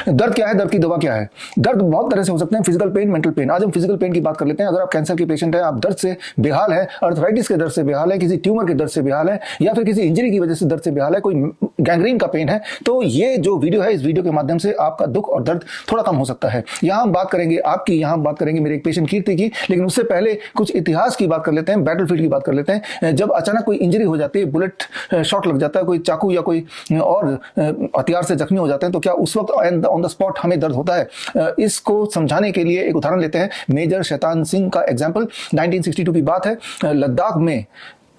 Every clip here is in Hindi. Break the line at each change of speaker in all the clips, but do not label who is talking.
दर्द क्या है, दर्द की दवा क्या है? दर्द बहुत तरह से हो सकते हैं, फिजिकल पेन, मेंटल पेन। आज हम फिजिकल पेन की बात कर लेते हैं। अगर आप कैंसर के पेशेंट हैं, आप दर्द से बेहाल है, अर्थराइटिस के दर्द से बेहाल है, किसी ट्यूमर के दर्द से बेहाल है, या फिर किसी इंजरी की वजह से दर्द से बेहाल है, कोई गैंग्रीन का पेन है, तो ये जो वीडियो है, इस वीडियो के माध्यम से आपका दुख और दर्द थोड़ा कम हो सकता है। यहाँ हम बात करेंगे आपकी, यहाँ हम बात करेंगे मेरे एक पेशेंट कीर्ति की, लेकिन उससे पहले कुछ इतिहास की बात कर लेते हैं, बैटलफील्ड की बात कर लेते हैं। जब अचानक कोई इंजरी हो जाती है, बुलेट शॉट लग जाता है, कोई चाकू या कोई और हथियार से जख्मी हो जाते हैं, तो क्या उस वक्त ऑन द स्पॉट हमें दर्द होता है? इसको समझाने के लिए एक उदाहरण लेते हैं, मेजर शैतान सिंह का एग्जाम्पल। 1962 की बात है, लद्दाख में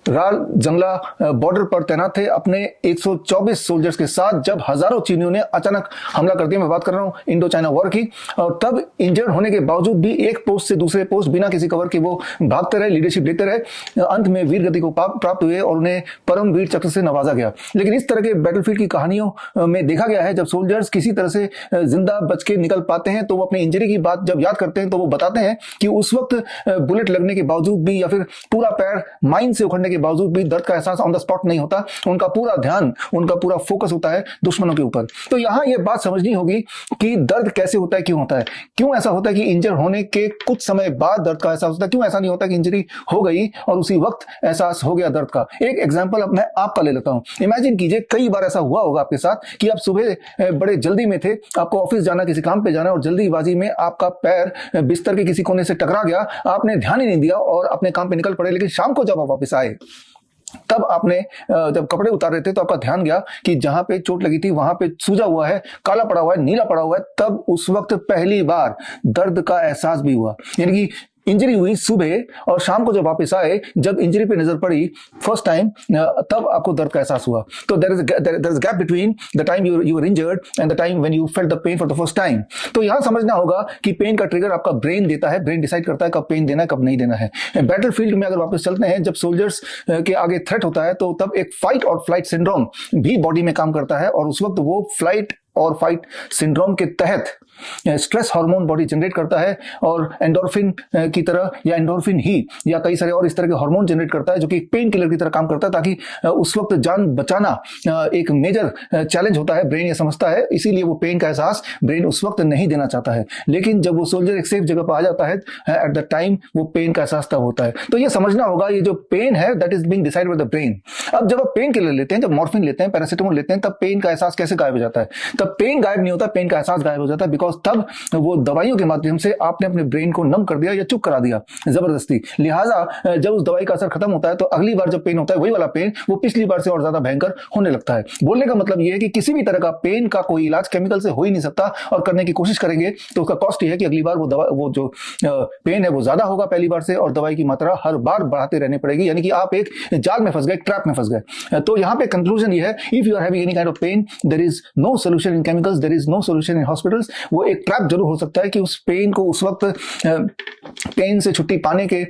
राल जंगला बॉर्डर पर तैनात थे अपने 124 सोल्जर्स के साथ, जब हजारों चीनियों ने अचानक हमला कर दिया। मैं बात कर रहा हूं इंडो चाइना वॉर की। और तब इंजर्ड होने के बावजूद भी एक पोस्ट से दूसरे पोस्ट बिना किसी कवर के वो भागते रहे, लीडरशिप लेते रहे। अंत में वीर गति को प्राप्त हुए और उन्हें परम वीर चक्र से नवाजा गया। लेकिन इस तरह के बैटलफील्ड की कहानियों में देखा गया है, जब सोल्जर्स किसी तरह से जिंदा बच के निकल पाते हैं, तो वो अपनी इंजरी की बात जब याद करते हैं, तो वो बताते हैं कि उस वक्त बुलेट लगने के बावजूद भी, या फिर पूरा पैर माइन से उखड़ने के बावजूद भी दर्द का एहसास ऑन द स्पॉट नहीं होता। उनका पूरा ध्यान, उनका पूरा फोकस होता है दुश्मनों के ऊपर। तो यहां यह बात समझनी होगी कि दर्द कैसे होता है, क्यों होता है, क्यों ऐसा होता है कि इंजर होने के कुछ समय बाद दर्द का एहसास होता है, क्यों ऐसा नहीं होता कि इंजरी हो गई और उसी वक्त एहसास हो गया दर्द का। एक एग्जांपल अब मैं आपका ले लेता हूं। इमेजिन कीजिए, कई बार ऐसा हुआ होगा आपके साथ कि आप सुबह बड़े जल्दी में थे, आपको ऑफिस जाना, किसी काम पे जाना, और जल्दीबाजी में आपका पैर बिस्तर के किसी कोने से टकरा गया, आपने ध्यान ही नहीं दिया और अपने काम पे निकल पड़े। लेकिन शाम को जब आप वापस आए, तब आपने जब कपड़े उतार रहे थे, तो आपका ध्यान गया कि जहां पे चोट लगी थी वहां पे सूजा हुआ है, काला पड़ा हुआ है, नीला पड़ा हुआ है। तब उस वक्त पहली बार दर्द का एहसास भी हुआ। यानी कि इंजरी हुई सुबह, और शाम को जब वापस आए, जब इंजरी पे नजर पड़ी फर्स्ट टाइम, तब आपको दर्द का एहसास हुआ। तो there is gap between the time you were injured and the time when you felt the pain for the first time. तो यहां समझना होगा कि पेन का ट्रिगर आपका ब्रेन देता है। ब्रेन डिसाइड करता है कब पेन देना है, कब नहीं देना है। बैटलफील्ड में अगर वापस चलते हैं, जब सोल्जर्स के आगे थ्रेट होता है, तो तब एक फाइट और फ्लाइट सिंड्रोम भी बॉडी में काम करता है, और उस वक्त वो फ्लाइट और फाइट सिंड्रोम के तहत स्ट्रेस हार्मोन बॉडी जनरेट करता है, और एंडोर्फिन की तरह, या एंडोर्फिन ही, या कई सारे और इस तरह के हार्मोन जनरेट करता है, जो कि पेन किलर की तरह काम करता है, ताकि उस वक्त जान बचाना एक मेजर चैलेंज होता है। ब्रेन ये समझता है, इसीलिए वो पेन का एहसास ब्रेन उस वक्त नहीं देना चाहता है। लेकिन जब वो सोल्जर एक सेफ जगह पर आ जाता है, एट द टाइम वो पेन का एहसास तब होता है। तो ये समझना होगा, ये जो पेन है, that is being decided by the brain. अब जब आप पेन किलर लेते हैं, जब मॉर्फिन लेते हैं, पैरासिटामोल लेते हैं, तब पेन का एहसास कैसे गायब हो जाता है? तब पेन गायब नहीं होता, पेन का एहसास गायब हो जाता है, बिकॉज तब वो दवाइयों के माध्यम से आपने अपने ब्रेन को नम कर दिया या चुप करा दिया जबरदस्ती। लिहाजा जब उस दवाई का असर खत्म होता है, तो अगली बार जब पेन होता है, वही वाला पेन वो पिछली बार से और ज्यादा भयंकर होने लगता है। बोलने का मतलब ये है कि किसी भी तरह का पेन का कोई इलाज केमिकल से हो ही नहीं सकता, और करने की कोशिश करेंगे तो उसका कॉस्ट ये है कि अगली बार वो जो पेन है वो ज्यादा होगा पहली बार से, और दवाई की मात्रा हर बार बढ़ाते रहनी पड़ेगी। यानी कि आप एक जाल में फंस गए, ट्रैप में फंस गए। तो यहां पे कंक्लूजन ये है, if you are having any kind of pain, there is no solution in chemicals, there is no solution in hospitals. वो एक ट्रैप जरूर हो सकता है कि उस पेन को उस वक्त पेन से छुट्टी पाने के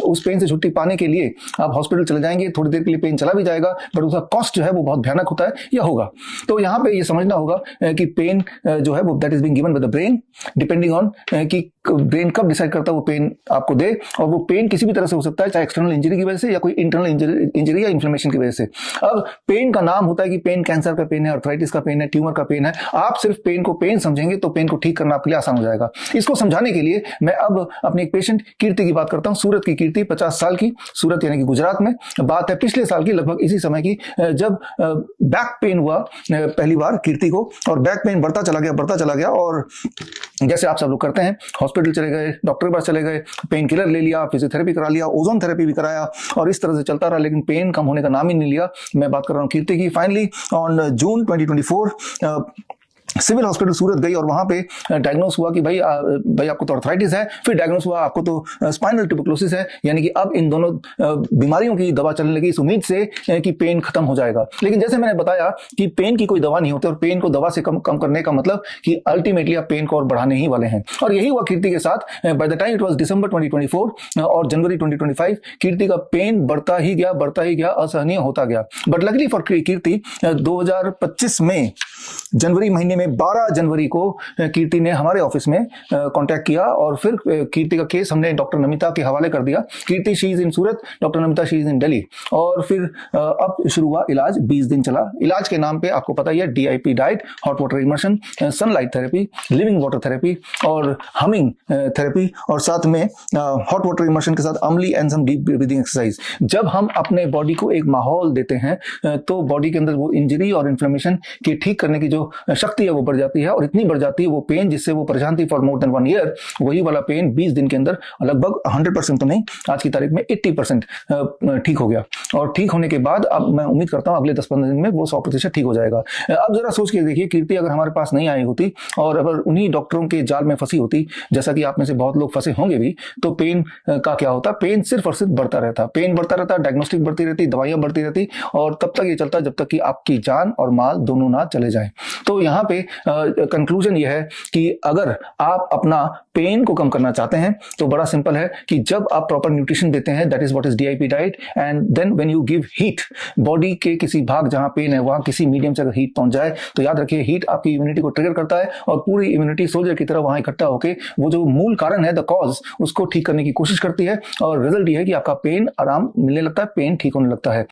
उस पेन से छुट्टी पाने के लिए आप हॉस्पिटल चले जाएंगे, थोड़ी देर के लिए पेन चला भी जाएगा, बट उसका कॉस्ट जो है वो बहुत भयानक होता है या होगा। तो यहाँ पे ये समझना होगा कि पेन जो है वो that is being given by the brain, depending on कि ब्रेन कब डिसाइड करता है वो पेन आपको दे। और वो पेन किसी भी तरह से हो सकता है, चाहे एक्सटर्नल इंजरी की वजह से या कोई इंटरनल इंजरी या इन्फ्लेमेशन की वजह से। अब पेन का नाम होता है कि पेन कैंसर का पेन है, अर्थराइटिस का पेन है, ट्यूमर का पेन है। आप सिर्फ पेन को पेन समझेंगे तो पेन को ठीक करना आपके लिए आसान हो जाएगा। इसको समझाने के लिए मैं अब अपने एक पेशेंट कीर्ति की बात करता हूं। सूरत की कीर्ति, 50 साल की, सूरत यानी कि गुजरात में। बात है पिछले साल की, लगभग इसी समय की, जब बैक पेन हुआ पहली बार कीर्ति को, और बैक पेन बढ़ता चला गया, और जैसे आप सब लोग करते हैं, हॉस्पिटल चले गए, डॉक्टर के पास चले गए, पेन किलर ले लिया, फिजियोथेरेपी करा लिया, ओजोन थेरेपी भी कराया, और इस तरह से चलता रहा, लेकिन पेन कम होने का नाम ही नहीं लिया। मैं बात कर रहा हूं कीर्ति की। Finally on June 2024 civil hospital Surat गई, और वहां पे डायग्नोस हुआ कि भाई आपको तो अर्थराइटिस है। फिर डायग्नोस हुआ आपको तो स्पाइनल ट्यूबरकुलोसिस है। यानी कि अब इन दोनों बीमारियों की दवा चलने लगी, इस उम्मीद से कि पेन खत्म हो जाएगा। लेकिन जैसे मैंने बताया कि पेन की कोई दवा नहीं होती, और पेन को दवा से कम करने का मतलब कि अल्टीमेटली आप पेन को और बढ़ाने ही वाले हैं। और यही हुआ कीर्ति के साथ। By the time it was December 2024 और जनवरी 2025, कीर्ति का पेन बढ़ता ही गया, असहनीय होता गया। बट लकीली फॉर कीर्ति 2025 में जनवरी महीने में 12 जनवरी को कीर्ति ने हमारे ऑफिस में कांटेक्ट किया और फिर कीर्ति का केस हमने डॉक्टर नमिता के हवाले कर दिया। Kirti she is in Surat, doctor Namita she is in Delhi. और फिर अब शुरू हुआ इलाज, 20 दिन चला। इलाज के नाम पे आपको पता ही है, DIP diet, hot water immersion, sunlight therapy, living water therapy और हमिंग थेरेपी, और साथ में हॉट वाटर इमर्शन के साथ अमली and some deep breathing exercise. जब हम अपने बॉडी को एक माहौल देते हैं तो बॉडी के अंदर वो इंजरी और इन्फ्लेमेशन की ठीक करने की जो शक्ति है वो बढ़ जाती है, और इतनी बढ़ जाती है वो पेन जिससे वो परेशान थी फॉर मोर देन 1 ईयर, वही वाला पेन 20 दिन के अंदर लगभग 100% तो नहीं, आज की तारीख में 80% ठीक हो गया। और ठीक होने के बाद अब मैं उम्मीद करता हूं अगले 10-15 दिन में वो 100% ठीक हो जाएगा। अब जरा सोच के देखिए, कीर्ति अगर हमारे पास नहीं आई होती और अगर उन्हीं डॉक्टरों के जाल में फंसी होती, जैसा कि आप में से बहुत लोग फंसे होंगे भी, तो पेन का क्या होता? पेन सिर्फ और सिर्फ बढ़ता रहता, पेन बढ़ता रहता, डायग्नोस्टिक बढ़ती रहती, दवाइयां बढ़ती रहती, और तब तक ये चलता जब तक कि आपकी जान और माल दोनों ना चले जाए। तो यहाँ पे कंक्लूजन ये है कि अगर आप अपना पेन को कम करना चाहते हैं तो बड़ा सिंपल है कि जब आप प्रॉपर न्यूट्रिशन देते हैं, that is what is DIP diet, and then when you give heat, body के किसी भाग जहां पेन है वहां किसी मीडियम से अगर हीट पहुंच जाए तो याद रखिए हीट आपकी इम्यूनिटी को ट्रिगर करता है और पूरी इम्यूनिटी सोल्जर की तरह वहां इकट्ठा होकर वो जो मूल कारण है, द कॉज, उसको ठीक करने की कोशिश करती है, और रिजल्ट ये है कि आपका पेन आराम मिलने लगता है, पेन ठीक होने लगता है।